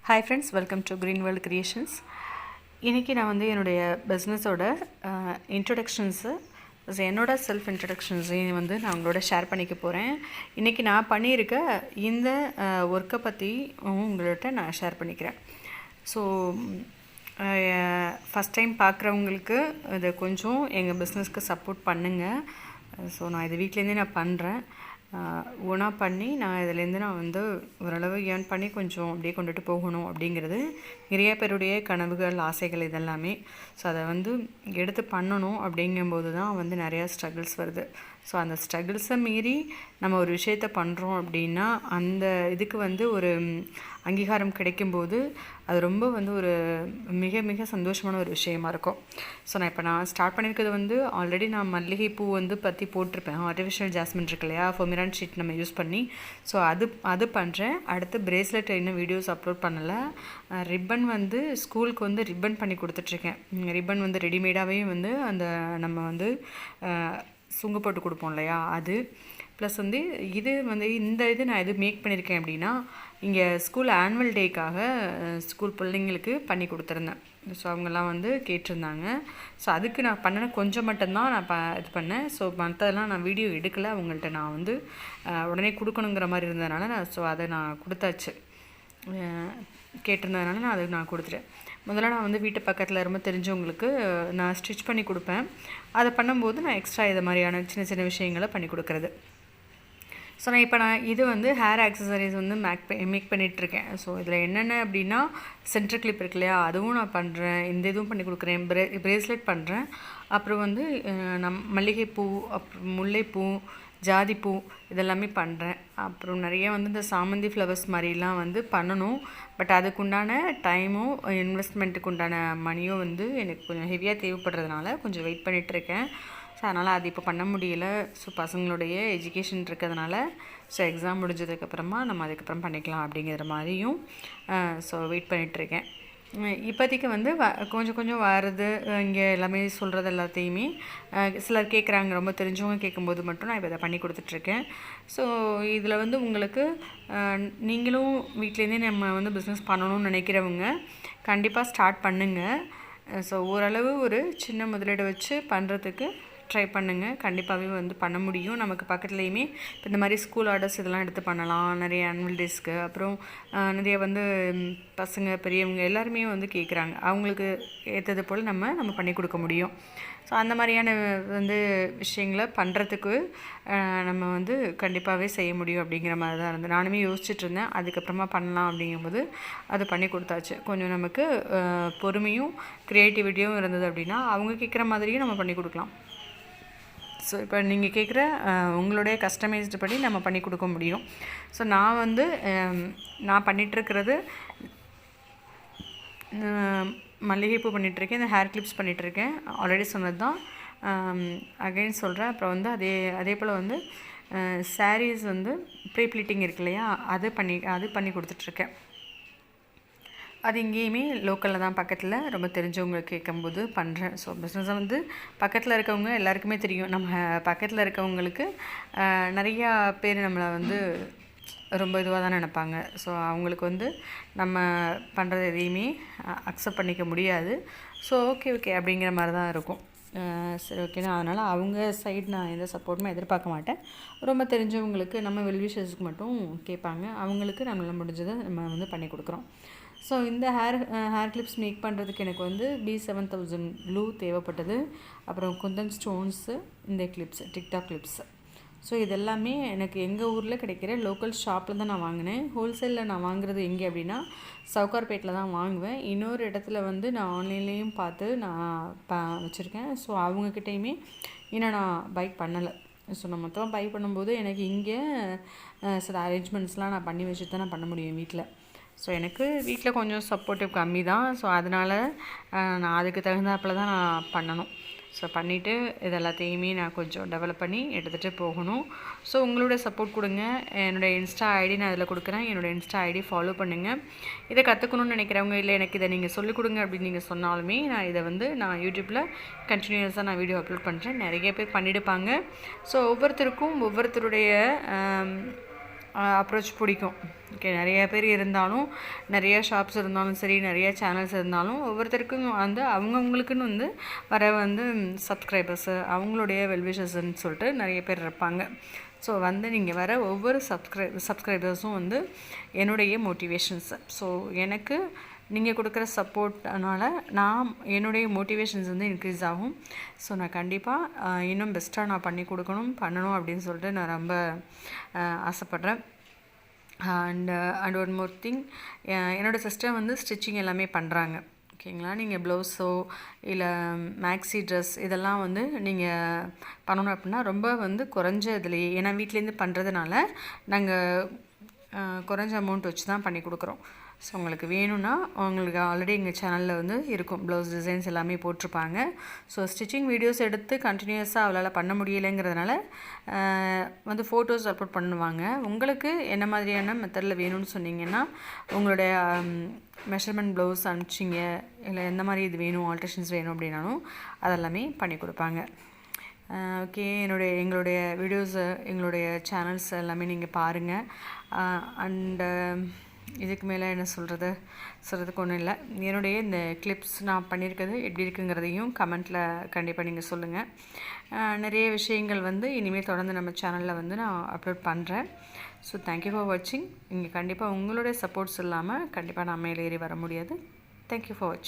Hi friends, welcome to Green World Creations. இன்றைக்கி நான் வந்து என்னுடைய பிஸ்னஸோட இன்ட்ரொடக்ஷன்ஸு என்னோட செல்ஃப் இன்ட்ரடக்ஷன்ஸையும் வந்து நான் உங்களோட ஷேர் பண்ணிக்க போகிறேன். இன்றைக்கி நான் பண்ணியிருக்க இந்த ஒர்க்கை பற்றி உங்கள்கிட்ட நான் ஷேர் பண்ணிக்கிறேன். ஸோ ஃபஸ்ட் டைம் பார்க்குறவங்களுக்கு இதை கொஞ்சம் எங்கள் பிஸ்னஸ்க்கு சப்போர்ட் பண்ணுங்கள். ஸோ நான் இது வீட்டிலேருந்தே நான் பண்ணுறேன். ஓனாக பண்ணி நான் இதிலேருந்து நான் வந்து ஓரளவு ஏர்ன் பண்ணி கொஞ்சம் அப்படியே கொண்டுட்டு போகணும் அப்படிங்கிறது நிறைய பேருடைய கனவுகள், ஆசைகள் இதெல்லாமே. ஸோ அதை வந்து எடுத்து பண்ணணும் அப்படிங்கும்போது தான் வந்து நிறையா ஸ்ட்ரகிள்ஸ் வருது. ஸோ அந்த ஸ்ட்ரகிள்ஸை மீறி நம்ம ஒரு விஷயத்தை பண்ணுறோம் அப்படின்னா அந்த இதுக்கு வந்து ஒரு அங்கீகாரம் கிடைக்கும்போது அது ரொம்ப வந்து ஒரு மிக மிக சந்தோஷமான ஒரு விஷயமா இருக்கும். ஸோ நான் ஸ்டார்ட் பண்ணியிருக்கிறது வந்து ஆல்ரெடி நான் மல்லிகை பூ வந்து பற்றி போட்டிருப்பேன். ஆர்டிஃபிஷியல் ஜாஸ்மின் இருக்கு இல்லையா, ஃபொமிரான் ஷீட் நம்ம யூஸ் பண்ணி. ஸோ அது பண்ணுறேன். அடுத்து பிரேஸ்லெட் இன்னும் வீடியோஸ் அப்லோட் பண்ணலை. ரிப்பன் வந்து ஸ்கூலுக்கு வந்து ரிப்பன் பண்ணி கொடுத்துட்ருக்கேன். ரிப்பன் வந்து ரெடிமேடாகவே வந்து அந்த நம்ம வந்து சுங்கு போட்டு கொடுப்போம் இல்லையா, அது ப்ளஸ் வந்து இது வந்து இது நான் எது மேக் பண்ணியிருக்கேன் அப்படின்னா, இங்கே ஸ்கூல் ஆனுவல் டேக்காக ஸ்கூல் பிள்ளைங்களுக்கு பண்ணி கொடுத்துருந்தேன். ஸோ அவங்கெல்லாம் வந்து கேட்டிருந்தாங்க. ஸோ அதுக்கு நான் பண்ணின கொஞ்சம் மட்டும்தான் நான் இது பண்ணேன். ஸோ மற்றதெல்லாம் நான் வீடியோ எடுக்கலை. அவங்கள்ட்ட நான் வந்து உடனே கொடுக்கணுங்கிற மாதிரி இருந்ததுனால அதை நான் கொடுத்தாச்சு. கேட்டிருந்ததுனால நான் கொடுத்துட்டேன். முதல்ல நான் வந்து வீட்டு பக்கத்தில் ரொம்ப தெரிஞ்சவங்களுக்கு நான் ஸ்டிச் பண்ணி கொடுப்பேன். அதை பண்ணும்போது நான் எக்ஸ்ட்ரா இது மாதிரியான சின்ன சின்ன விஷயங்களை பண்ணி கொடுக்குறது. ஸோ நான் இது வந்து ஹேர் ஆக்சசரிஸ் வந்து மேக் பண்ணிகிட்ருக்கேன். ஸோ இதில் என்னென்ன அப்படின்னா, சென்டர் கிளிப் இருக்கு இல்லையா, அதுவும் நான் பண்ணுறேன். இந்த இதுவும் பண்ணி கொடுக்குறேன். பிரேஸ்லெட் பண்ணுறேன். அப்புறம் வந்து மல்லிகைப்பூ, அப்புறம் முல்லைப்பூ, ஜாதிப்பூ இதெல்லாமே பண்ணுறேன். அப்புறம் நிறைய வந்து இந்த சாமந்தி ஃப்ளவர்ஸ் மாதிரிலாம் வந்து பண்ணணும். பட் அதுக்குண்டான டைமும் இன்வெஸ்ட்மெண்ட்டுக்கு உண்டான மணியும் வந்து எனக்கு கொஞ்சம் ஹெவியாக தேவைப்படுறதுனால கொஞ்சம் வெயிட் பண்ணிகிட்ருக்கேன். ஸோ அதனால் அது இப்போ பண்ண முடியலை. ஸோ பசங்களுடைய எஜுகேஷன் இருக்கிறதுனால ஸோ எக்ஸாம் முடிஞ்சதுக்கப்புறமா நம்ம அதுக்கப்புறம் பண்ணிக்கலாம் அப்படிங்கிற மாதிரியும் ஸோ வெயிட் பண்ணிகிட்ருக்கேன். இப்போதைக்கு வந்து கொஞ்சம் கொஞ்சம் வருது. இங்கே எல்லாமே சொல்கிறது எல்லாத்தையுமே சிலர் கேட்குறாங்க. ரொம்ப தெரிஞ்சவங்க கேட்கும்போது மட்டும் நான் இப்போ இதை பண்ணி கொடுத்துட்ருக்கேன். ஸோ இதில் வந்து உங்களுக்கு நீங்களும் வீட்டிலேருந்தே நம்ம வந்து பிஸ்னஸ் பண்ணணும்னு நினைக்கிறவங்க கண்டிப்பாக ஸ்டார்ட் பண்ணுங்கள். ஸோ ஓரளவு ஒரு சின்ன முதலீடு வச்சு பண்ணுறதுக்கு ட்ரை பண்ணுங்கள். கண்டிப்பாகவே வந்து பண்ண முடியும். நமக்கு பக்கத்துலேயுமே இப்போ இந்த மாதிரி ஸ்கூல் ஆர்டர்ஸ் இதெல்லாம் எடுத்து பண்ணலாம். நிறைய ஆனுவல் டேஸ்க்கு அப்புறம் நிறைய வந்து பசங்க பெரியவங்க எல்லாருமே வந்து கேட்குறாங்க. அவங்களுக்கு ஏற்றது போல் நம்ம பண்ணி கொடுக்க முடியும். ஸோ அந்த மாதிரியான வந்து விஷயங்களை பண்ணுறதுக்கு நம்ம வந்து கண்டிப்பாகவே செய்ய முடியும் அப்படிங்கிற மாதிரி தான் இருந்து நானுமே யோசிச்சுட்டு இருந்தேன். அதுக்கப்புறமா பண்ணலாம் அப்படிங்கும்போது அது பண்ணி கொடுத்தாச்சு. கொஞ்சம் நமக்கு பொறுமையும் க்ரியேட்டிவிட்டியும் இருந்தது அப்படின்னா அவங்க கேட்குற மாதிரியும் நம்ம பண்ணி கொடுக்கலாம். ஸோ இப்போ நீங்கள் கேட்குற உங்களுடைய கஸ்டமைஸ்டு படி நம்ம பண்ணி கொடுக்க முடியும். ஸோ நான் பண்ணிகிட்ருக்கிறது மல்லிகைப்பூ பண்ணிகிட்ருக்கேன். இந்த ஹேர் கிளிப்ஸ் பண்ணிகிட்ருக்கேன். ஆல்ரெடி சொன்னது தான், அகைன் சொல்கிறேன். அப்புறம் வந்து அதே போல் வந்து சாரீஸ் வந்து ப்ரீ ப்ளீட்டிங் இருக்கு இல்லையா, அது பண்ணி கொடுத்துட்ருக்கேன். அது இங்கேயுமே லோக்கலில் தான் பக்கத்தில் ரொம்ப தெரிஞ்சவங்க கேட்கும்போது பண்ணுறேன். ஸோ பிஸ்னஸை வந்து பக்கத்தில் இருக்கவங்க எல்லாருக்குமே தெரியும். நம்ம பக்கத்தில் இருக்கவங்களுக்கு நிறையா பேர் நம்மளை வந்து ரொம்ப இதுவாக தான் நினைப்பாங்க. ஸோ அவங்களுக்கு வந்து நம்ம பண்ணுறது எதையுமே அக்செப்ட் பண்ணிக்க முடியாது. ஸோ ஓகே அப்படிங்கிற மாதிரி தான் இருக்கும். சரி ஓகேண்ணா. அதனால் அவங்க சைடு நான் எந்த சப்போர்ட்டுமே எதிர்பார்க்க மாட்டேன். ரொம்ப தெரிஞ்சவங்களுக்கு நம்ம வெல்விஷர்ஸுக்கு மட்டும் கேட்பாங்க. அவங்களுக்கு நம்மளால் முடிஞ்சதை நம்ம வந்து பண்ணி கொடுக்குறோம். ஸோ இந்த ஹேர் கிளிப்ஸ் மேக் பண்ணுறதுக்கு எனக்கு வந்து B7000 ப்ளூ தேவைப்பட்டது. அப்புறம் குந்தன் ஸ்டோன்ஸு, இந்த கிளிப்ஸு டிக்டாக் கிளிப்ஸு. ஸோ இதெல்லாமே எனக்கு எங்கள் ஊரில் கிடைக்கிற லோக்கல் ஷாப்பில் தான் நான் வாங்கினேன். ஹோல்சேலில் நான் வாங்குறது எங்கே அப்படின்னா சவுகார்பேட்டில் தான் வாங்குவேன். இன்னொரு இடத்துல வந்து நான் ஆன்லைன்லேயும் பார்த்து நான் வச்சுருக்கேன். ஸோ அவங்கக்கிட்டையுமே இன்னும் நான் பை பண்ணலை. ஸோ நான் மொத்தமாக பை பண்ணும்போது எனக்கு இங்கே சில அரேஞ்ச்மெண்ட்ஸ்லாம் நான் பண்ணி வச்சுட்டு தான் நான் பண்ண முடியும் வீட்டில். ஸோ எனக்கு வீட்டில் கொஞ்சம் சப்போர்ட்டிவ் கம்மி தான். ஸோ அதனால் நான் அதுக்கு தகுந்தாப்பில் தான் நான் பண்ணணும். ஸோ பண்ணிவிட்டு இது எல்லாத்தையுமே நான் கொஞ்சம் டெவலப் பண்ணி எடுத்துகிட்டு போகணும். ஸோ உங்களோட சப்போர்ட் கொடுங்க. என்னோடய இன்ஸ்டா ஐடி நான் அதில் கொடுக்குறேன். என்னோடய இன்ஸ்டா ஐடி ஃபாலோ பண்ணுங்கள். இதை கற்றுக்கணுன்னு நினைக்கிறவங்க, இல்லை எனக்கு இதை நீங்கள் சொல்லிக் கொடுங்க அப்படின்னு நீங்கள் சொன்னாலுமே நான் இதை வந்து நான் யூடியூப்பில் கண்டினியூஸாக நான் வீடியோ அப்லோட் பண்ணுறேன். நிறைய பேர் பண்ணிடுப்பாங்க. ஸோ ஒவ்வொருத்தருக்கும் ஒவ்வொருத்தருடைய அப்ரோச் பிடிக்கும். ஓகே, நிறைய பேர் இருந்தாலும், நிறைய ஷாப்ஸ் இருந்தாலும் சரி, நிறைய சேனல்ஸ் இருந்தாலும் ஒவ்வொருத்தருக்கும் வந்து அவங்கவுங்களுக்குன்னு வந்து வர வந்து சப்ஸ்கிரைபர்ஸு, அவங்களுடைய வெல்விஷர்ஸ்ன்னு சொல்லிட்டு நிறைய பேர் இருப்பாங்க. ஸோ வந்து நீங்கள் வர ஒவ்வொரு சப்ஸ்கிரைபர்ஸும் வந்து என்னுடைய மோட்டிவேஷன்ஸு. ஸோ எனக்கு நீங்கள் கொடுக்குற சப்போர்ட்னால் நான் என்னுடைய மோட்டிவேஷன்ஸ் வந்து இன்க்ரீஸ் ஆகும். ஸோ நான் கண்டிப்பாக இன்னும் பெஸ்ட்டாக நான் பண்ணணும் அப்படின்னு சொல்லிட்டு நான் ரொம்ப ஆசைப்பட்றேன். அண்ட் ஒன் மோர் திங், என்னோடய சிஸ்டர் வந்து ஸ்டிச்சிங் எல்லாமே பண்ணுறாங்க. ஓகேங்களா, நீங்கள் ப்ளவுஸோ இல்லை மேக்ஸி ட்ரெஸ் இதெல்லாம் வந்து நீங்கள் பண்ணணும் அப்படின்னா ரொம்ப வந்து குறைஞ்ச இதுலேயே, ஏன்னா வீட்டிலேருந்து பண்ணுறதுனால நாங்கள் குறைஞ்ச அமௌண்ட் வச்சு தான் பண்ணி கொடுக்குறோம். ஸோ உங்களுக்கு வேணும்னா உங்களுக்கு ஆல்ரெடி எங்கள் சேனலில் வந்து இருக்கும், ப்ளவுஸ் டிசைன்ஸ் எல்லாமே போட்டிருப்பாங்க. ஸோ ஸ்டிச்சிங் வீடியோஸ் எடுத்து கண்டினியூஸாக அவளால் பண்ண முடியலைங்கிறதுனால வந்து ஃபோட்டோஸ் அப்லோட் பண்ணுவாங்க. உங்களுக்கு என்ன மாதிரியான மெத்தடில் வேணும்னு சொன்னீங்கன்னா உங்களுடைய மெஷர்மெண்ட் ப்ளவுஸ் அனுப்பிச்சிங்க, இல்லை எந்த மாதிரி இது வேணும், ஆல்ட்ரேஷன்ஸ் வேணும் அப்படின்னாலும் அதெல்லாமே பண்ணி கொடுப்பாங்க. ஓகே, எங்களுடைய வீடியோஸு, எங்களுடைய சேனல்ஸ் எல்லாமே நீங்கள் பாருங்கள். அண்டு இதுக்கு மேலே என்ன சொல்கிறதுக்கு ஒன்றும் இல்லை. என்னுடைய இந்த கிளிப்ஸ் நான் பண்ணியிருக்கிறது எப்படி இருக்குங்கிறதையும் கமெண்ட்டில் கண்டிப்பாக நீங்கள் சொல்லுங்கள். நிறைய விஷயங்கள் வந்து இனிமேல் தொடர்ந்து நம்ம சேனலில் வந்து நான் அப்லோட் பண்ணுறேன். ஸோ தேங்க்யூ ஃபார் வாட்சிங். இங்கே கண்டிப்பாக உங்களுடைய சப்போர்ட்ஸ் இல்லாமல் கண்டிப்பாக நான் மேலே ஏறி வர முடியாது. தேங்க்யூ ஃபார் வாட்சிங்.